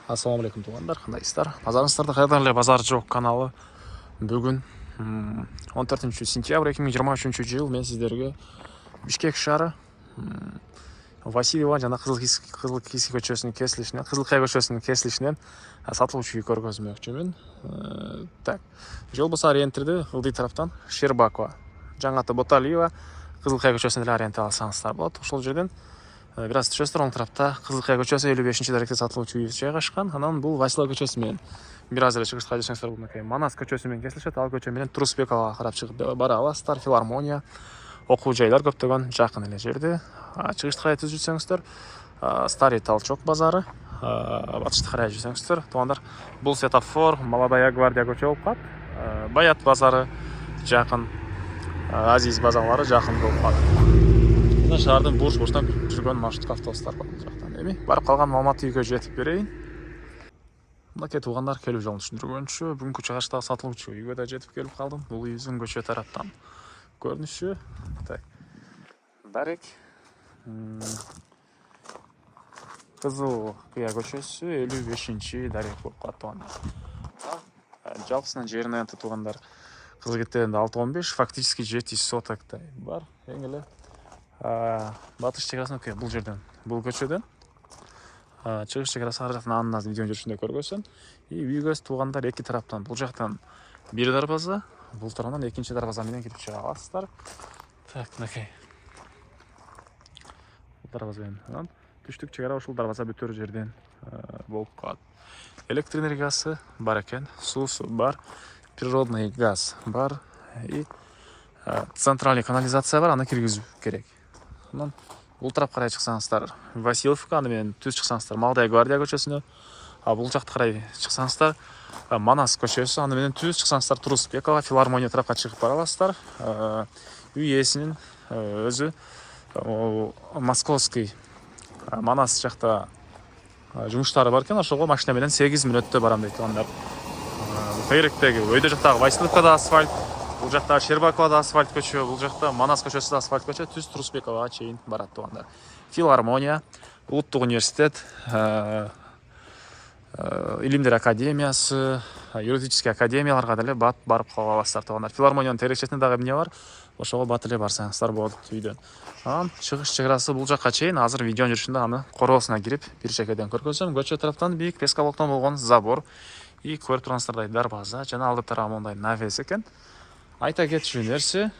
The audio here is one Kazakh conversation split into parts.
Ассалаумағалейкум туғандар, қандайсыздар? Назарыңыздарда қайдан эле базар жоқ каналы. Бүгін 14 сентябрь 2023 жыл мен сіздерге Бишкек шары Васильева жана Кызыл көчөсүнүн кесилишинен сатылуучу үй көргөзмөкчүмүн. Так, жол болсо ориентирди ылдый тараптан Щербакова, жаңаты Боталиева, Кызылкая көчөсүнө деле ориентир алсаңыздар болот. Ошол жерден бир аз түшөсүздөр, оң тарапта Кызылкая көчөсү 55-даректе сатылуучу үй жайгашкан. Анан бул Василова көчөсү менен бир аз эле чыгышка жүрсөңүздөр, бул Манас көчөсү менен кесилишет. Ал көчө менен Турусбековага карап чыгып бара аласыздар. Филармония, окуу жайлар көптөгөн жакын эле жерде. Чыгышты карай түзүп жүрсөңүздөр, Старый Толчок базары, батышты карай жүрсөңүздөр, туугандар, бул Светофор, Молодая гвардия көчө болуп калат. Баят базары жакын, Азиз базарлары жакын болуп калат. Мына шаардын бурч-бурчунан жүргөн маршрутка автобустар бар бул жактан. Эми барып калган маалымат үйгө жетип берейин. Мынакей туугандар, келүү жолун түшүндүргөнчү, бүгүнкү чыгыштагы сатылуучу үйгө да жетип келип калдым. Бул үйүбүздүн көчө тараптан көрүнүшү. Так. Дарек. Кызылкая көчөсү 55-дарек болуп калат туугандар. Жалпысынан жеринен туугандар Кызыл кеттеринде 6-15, фактически 700 сотоктай бар. Эң эле батыш чегарасына бул жерден, бул көчөдөн чыгыш чегарасы ар жактан анын видеонун жүрүшүндө көргөзсөм. Үйгө туугандар эки тараптан, бул жактан бир дарбаза, бул тарабынан экинчи дарбаза менен кирип чыга аласыздар. Так, мынакей. Бул дарбаза менен түштүк чегара ушул дарбаза бүтөр жерден болуп калат. Электр энергиясы бар экен, суусу бар, природный газ бар и центральный канализация бар, аны киргизүү керек. Анан бул тарап карай чыксаңыздар Васильевка, аны менен түз чыксаңыздар Молодая гвардия көчөсүнө, бул жакты карай чыксаңыздар Манас көчөсү, аны менен түз чыксаңыздар Турусбекова, Филармония тарапка чыгып бара аласыздар. Үй ээсинин өзү Московский Манас жакта жумуштары бар экен, ошого машина менен 8 мүнөттө барам дейт туугандар. Тегеректеги өйдө жактагы Васильевкада асфальт, бул жакта Щербаковада асфальт көчө, бул жакта Манас көчөсү да асфальт көчө, түз Турусбековага чейин барат туугандар. Филармония, Улуттук университет, Илимдер академиясы, юридический академияларга деле барып кала аласыздар туугандар. Филармониянын тегерекчесинде дагы эмне бар? Ошого бат эле барсаңыздар болот үйдөн. Анан чыгыш чегарасы бул жакка чейин, азыр видеонун жүрүшүндө аны короосуна кирип бир чекеден көргөзөм. Көчө тараптан бийик пескалоктон болгон забор и көрүп тургансыздардай дарбаза жана алды тарабы мондай навес экен. Айта кетчү нерсе,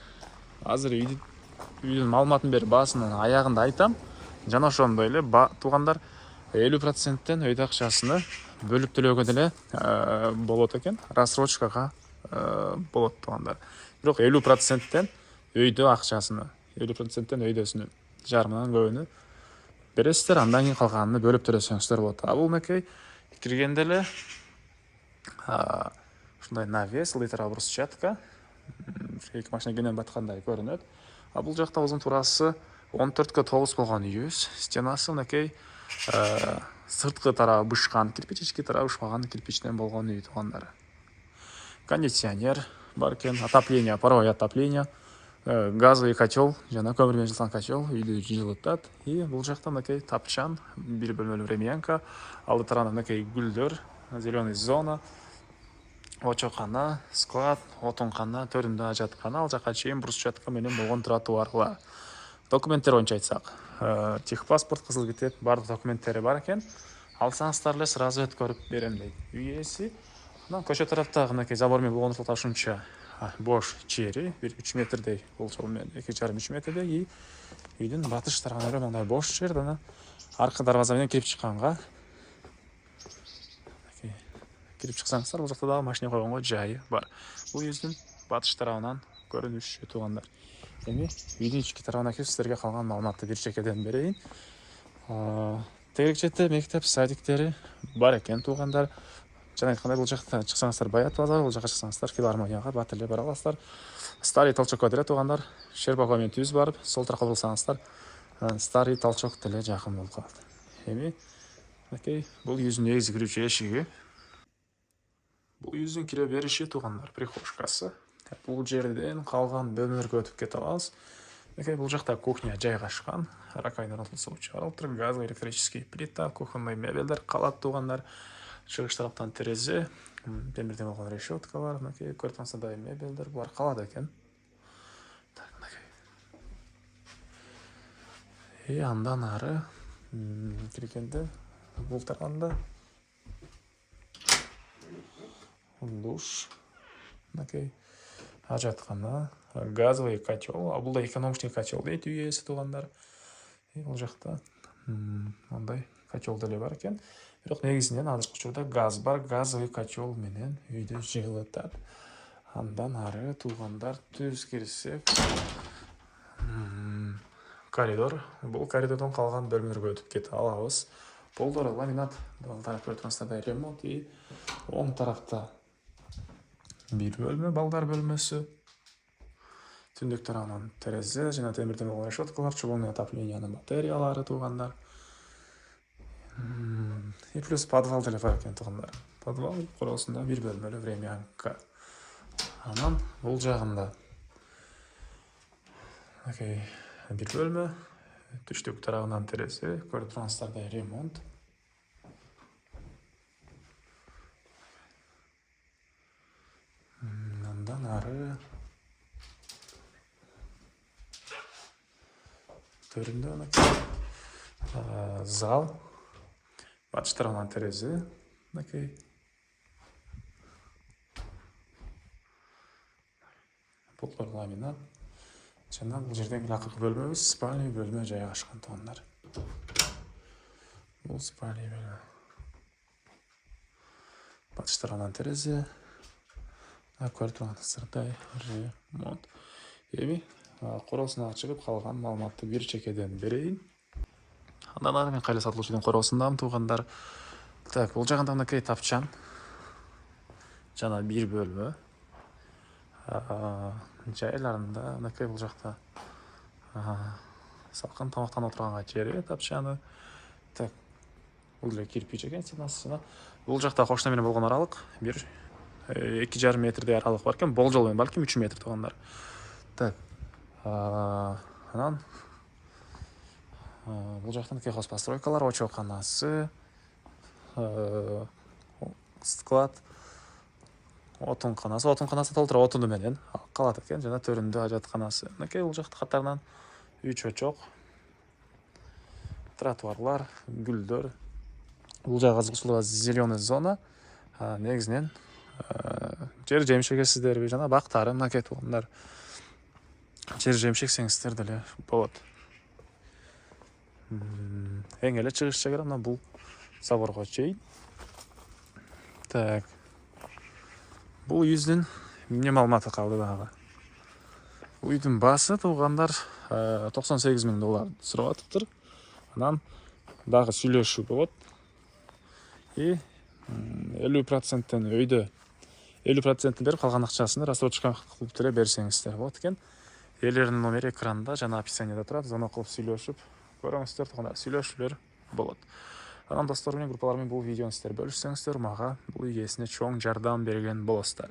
азыр үйдүн маалыматын берип баасынын аягында айтам. Жана ошондой эле туугандар 50%тен өйдө акчасыны бөлүп төлөөгө деле болот экен, рассрочкага болот туугандар. Бирок 50%тен өйдө акчасыны, 50%тен өйдөсүнүн жарымынан көбүнү бересиздер, андан кийин калганын бөлүп төлөсөңүздөр болот. Бул мекей киргенде эле ушундай навес, ылдый тарабы брусчатка, эки машина кенен баткандай көрүнөт. Бул жакта узун турасы 14-9 болгон үйүбүз. Стенасы мынакей сырткы тарабы бышкан кирпич, ички тарабы бышпаган кирпичтен болгон үй туугандар. Кондиционер бар экен, отопление, паровое отопление, газовый котел жана көмүр менен жылыткан котел үйдү жылытат. И бул жакта мынакей тапчан, бир бөлмөлүү времянка, алды тарабында мынакей гүлдөр, зеленый зона, очокана, склад, отункана, төрүндө ажаткана, ал жака чейин брусчатка менен болгон тротуар. Документтер боюнча айтсак, техпаспорт, кызыл китеп, бардык документтери бар экен. Алсаңыздар эле сразу өткөрүп берем дейт үй ээси. Анан көчө тараптагы мынакей забор менен болгон ушунча бош чери, 3 метрдей болчу менен 2,5-3 метрдей, и үйдүн батыш тарабында мындай бош жер, жана аркы дарбаза менен кирип чыкканга кирип чыксаңыздар, бул жакта дагы машина койгонго жайы бар. Бул үйүбүздүн батыш тарабынан көрүнүшү туугандар. Эми үйдүн ички тарабына кирип сиздерге калган маалыматты бир чекеден берейин. Тегерекчетте мектеп, садиктери бар экен туугандар. Жана айткандай, бул жакта чыксаңыздар Баят базары, бул жака чыксаңыздар Филармонияга бат эле бара аласыздар. Старый Толчокко деле туугандар, Щербакова менен түз барып, сол тарапка бурсаңыздар Старый Толчок деле жакын болуп калат. Эми мынакей бул үйүбүздүн негизги кирүүчү эшиги. Бул үйүбүздүн кире бериши туугандар, прихожкасы. Бул жерден калган бөлмөлөргө өтүп кете алабыз. Бұл жақта кухня жайғашқан, ракайын орнатылысы шығарылып тұр, газ, электрический плита, кухонный мебельдер қалады туғандар. Шығыш тараптан терезе, темірден болған решетка бар, көртансадай мебельдер бұлар қалады екен. Андан ары кіргенде бұл тарғанда душ, ажатқана, газовый котел, бұл да экономичный котел дейді үйесі туғандар. Бұл жақта ондай котел дәле бар екен. Бірақ негізінен азыркы учурда газ бар, газовый котел менен үйді жылытат. Андан ары туғандар түз кірсек коридор. Бұл коридордан қалған бөлмелерге өтіп кете алабыз. Полдары ламинат, тарап көріп ремонт. Оң тарапта bir bölme, балдар бөлмесі. Түндік тарапынан терезе, және темірден болған решеткалар, чугунный отоплениянын батареялары туғандар. И плюс подвал деле бар екен туғандар. Подвал құрылысында bir бөлмелі времянка. Анан бұл жағында bir бөлме, түштік тарағынан терезе, көріп тұрғансыздардай ремонт. Андан ары төрінде зал, батыш тарағынан терезе. Бұл ламинат. Жана бұл жерден ақырғы бөлмеміз спальный бөлме жайғашқан туғандар. Бұл спальный бөлме. Батыш тарағынан терезе. Көріп тұрғансыздардай ремонт. Құрылысына шығып қалған маалыматты бір чекеден берейін. Андан ары мен қайла сатылушыдың құрылысындамын туғандар. Бұл жағында мынакей тапчан. Жана бір бөлме. Жайларында мынакей бұл жақта салқын тамақтан отырғанға жері тапчаны. Бұл жерде кирпич екен стенасына. Бұл жақта қошына менен болған аралық 2,5 метрдей аралық бар екен. Бол жолмен балким 3 метр туғандар. Анан бұл жақтан хозпостройкалар, очоқанасы, склад, отынқанасы толтыра отынды менен қалады екен. Жана төрінде ажатқанасы. Бұл жақты қатарынан 3 очоқ, тротуарлар, гүлдер. Бұл жағы қызылға зеленый зона. Негізінен жер жемшек есіздер, жана бақтары мынакей туғандар. Жер жемшек сеңіздер деле болады. Ең эле чыгыш чегара бұл заборға чейин. Бұл үйден мне маалыматы қалды дағы. Үйдің басы туғандар $98,000 сұрап атыптыр. Анан дағы сүйлөшүү болот. 50%-тен өйдө 50%-тен беріп қалған ақшасында рассрочка кылып деле берсеңиздер болот экен. Элердин номери экранда жана описанияда турат. Зона кылып сүйлөшүп көрөңүздөр, туганда сүйлөшүүлөр болот. Анан достор менен, группалар менен бул видеону сиздер бөлүшсөңүздөр, мага бул ийесине чоң жардам берген болосуздар.